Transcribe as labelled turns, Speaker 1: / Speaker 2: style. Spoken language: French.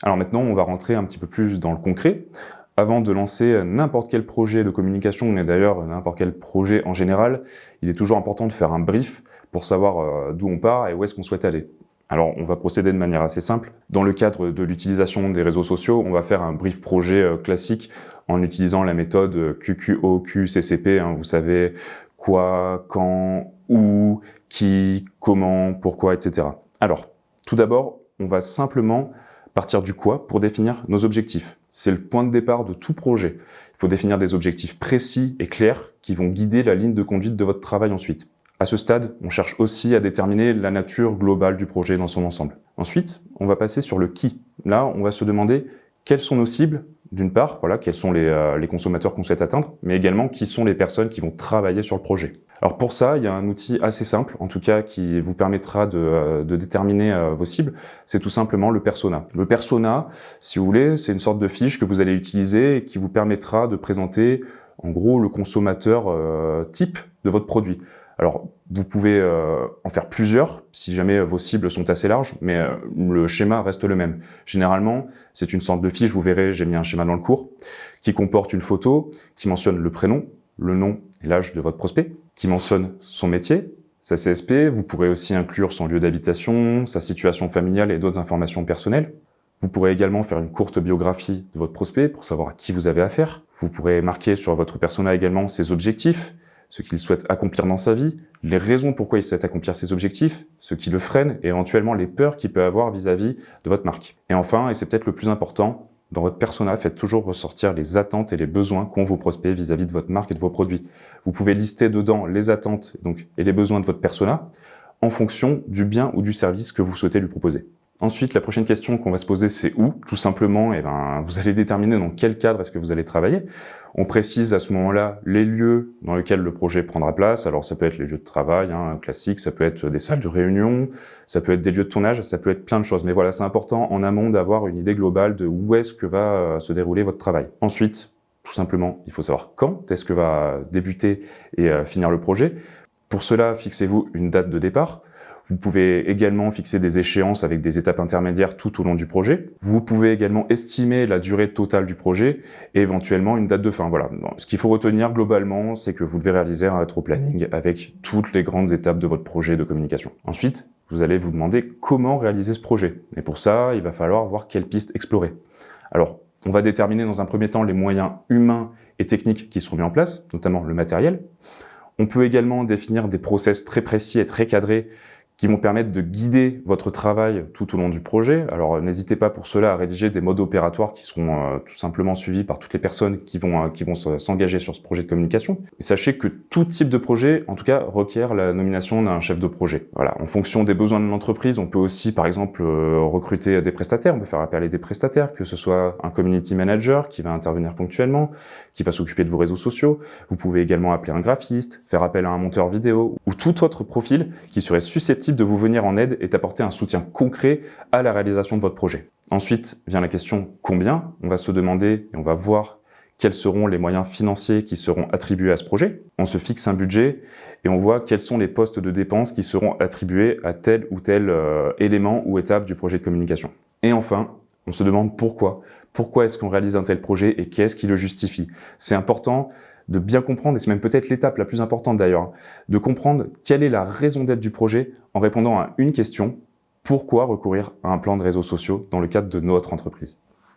Speaker 1: Alors maintenant, on va rentrer un petit peu plus dans le concret. Avant de lancer n'importe quel projet de communication, mais d'ailleurs n'importe quel projet en général, il est toujours important de faire un brief pour savoir d'où on part et où est-ce qu'on souhaite aller. Alors, on va procéder de manière assez simple. Dans le cadre de l'utilisation des réseaux sociaux, on va faire un brief projet classique en utilisant la méthode QQOQCCP. Vous savez, quoi, quand, où, qui, comment, pourquoi, etc. Alors, tout d'abord, on va simplement partir du quoi pour définir nos objectifs. C'est le point de départ de tout projet. Il faut définir des objectifs précis et clairs qui vont guider la ligne de conduite de votre travail ensuite. À ce stade, on cherche aussi à déterminer la nature globale du projet dans son ensemble. Ensuite, on va passer sur le qui. Là, on va se demander quelles sont nos cibles, d'une part, voilà, quels sont les consommateurs qu'on souhaite atteindre, mais également qui sont les personnes qui vont travailler sur le projet. Alors pour ça, il y a un outil assez simple, en tout cas qui vous permettra de déterminer vos cibles, c'est tout simplement le persona. Le persona, si vous voulez, c'est une sorte de fiche que vous allez utiliser et qui vous permettra de présenter en gros le consommateur type de votre produit. Alors, vous pouvez en faire plusieurs, si jamais vos cibles sont assez larges, mais le schéma reste le même. Généralement, c'est une sorte de fiche, vous verrez, j'ai mis un schéma dans le cours, qui comporte une photo, qui mentionne le prénom, le nom et l'âge de votre prospect, qui mentionne son métier, sa CSP, vous pourrez aussi inclure son lieu d'habitation, sa situation familiale et d'autres informations personnelles. Vous pourrez également faire une courte biographie de votre prospect pour savoir à qui vous avez affaire. Vous pourrez marquer sur votre persona également ses objectifs, ce qu'il souhaite accomplir dans sa vie, les raisons pourquoi il souhaite accomplir ses objectifs, ce qui le freine et éventuellement les peurs qu'il peut avoir vis-à-vis de votre marque. Et enfin, et c'est peut-être le plus important, dans votre persona, faites toujours ressortir les attentes et les besoins qu'ont vos prospects vis-à-vis de votre marque et de vos produits. Vous pouvez lister dedans les attentes et les besoins de votre persona en fonction du bien ou du service que vous souhaitez lui proposer. Ensuite, la prochaine question qu'on va se poser, c'est où? Tout simplement, vous allez déterminer dans quel cadre est-ce que vous allez travailler. On précise à ce moment-là les lieux dans lesquels le projet prendra place. Alors, ça peut être les lieux de travail, classiques, ça peut être des salles de réunion, ça peut être des lieux de tournage, ça peut être plein de choses. Mais voilà, c'est important en amont d'avoir une idée globale de où est-ce que va se dérouler votre travail. Ensuite, tout simplement, il faut savoir quand est-ce que va débuter et finir le projet. Pour cela, fixez-vous une date de départ. Vous pouvez également fixer des échéances avec des étapes intermédiaires tout au long du projet. Vous pouvez également estimer la durée totale du projet et éventuellement une date de fin. Voilà. Ce qu'il faut retenir globalement, c'est que vous devez réaliser un rétro-planning avec toutes les grandes étapes de votre projet de communication. Ensuite, vous allez vous demander comment réaliser ce projet. Et pour ça, il va falloir voir quelles pistes explorer. Alors, on va déterminer dans un premier temps les moyens humains et techniques qui seront mis en place, notamment le matériel. On peut également définir des process très précis et très cadrés qui vont permettre de guider votre travail tout au long du projet. Alors n'hésitez pas pour cela à rédiger des modes opératoires qui seront tout simplement suivis par toutes les personnes qui vont s'engager sur ce projet de communication. Et sachez que tout type de projet, en tout cas, requiert la nomination d'un chef de projet. Voilà, en fonction des besoins de l'entreprise, on peut aussi, par exemple, recruter des prestataires. On peut faire appel à des prestataires, que ce soit un community manager qui va intervenir ponctuellement, qui va s'occuper de vos réseaux sociaux. Vous pouvez également appeler un graphiste, faire appel à un monteur vidéo ou tout autre profil qui serait susceptible de vous venir en aide et d'apporter un soutien concret à la réalisation de votre projet. Ensuite vient la question combien. On va se demander et on va voir quels seront les moyens financiers qui seront attribués à ce projet. On se fixe un budget et on voit quels sont les postes de dépenses qui seront attribués à tel ou tel élément ou étape du projet de communication. Et enfin, on se demande pourquoi. Pourquoi est-ce qu'on réalise un tel projet et qu'est-ce qui le justifie? C'est important de bien comprendre, et c'est même peut-être l'étape la plus importante d'ailleurs, de comprendre quelle est la raison d'être du projet en répondant à une question: pourquoi recourir à un plan de réseaux sociaux dans le cadre de notre entreprise?